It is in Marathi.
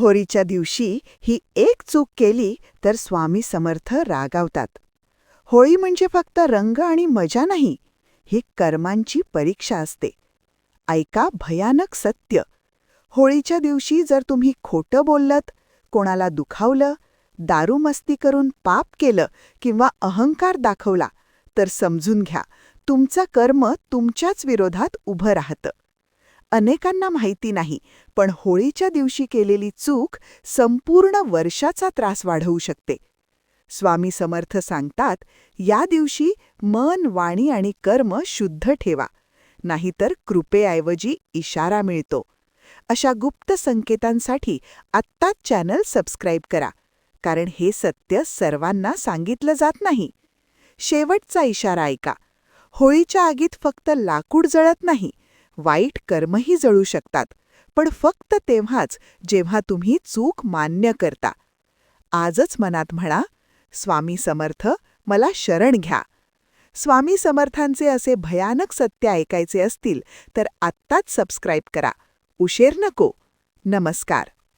होळीच्या दिवशी ही एक चूक केली तर स्वामी समर्थ रागावतात. होळी म्हणजे फक्त रंग आणि मजा नाही, ही कर्मांची परीक्षा असते. ऐका भयानक सत्य. होळीच्या दिवशी जर तुम्ही खोटं बोललत, कोणाला दुखावलं, दारूमस्ती करून पाप केलं किंवा अहंकार दाखवला, तर समजून घ्या, तुमचं कर्म तुमच्याच विरोधात उभं राहतं. अनेकांना माहिती नाही, पण होळीच्या दिवशी केलेली चूक संपूर्ण वर्षाचा त्रास वाढवू शकते. स्वामी समर्थ सांगतात, या दिवशी मन, वाणी आणि कर्म शुद्ध ठेवा, नाहीतर कृपेऐवजी इशारा मिळतो. अशा गुप्त संकेतांसाठी आत्ताच चॅनल सबस्क्राईब करा, कारण हे सत्य सर्वांना सांगितलं जात नाही. शेवटचा इशारा ऐका. होळीच्या आगीत फक्त लाकूड जळत नाही, वाईट कर्मही जळू शकतात, पण फक्त तेव्हाच जेव्हा तुम्ही चूक मान्य करता. आजच मनात म्हणा, स्वामी समर्थ, मला शरण घ्या. स्वामी समर्थांचे असे भयानक सत्य ऐकायचे असतील तर आत्ताच सबस्क्राईब करा. उशीर नको. नमस्कार.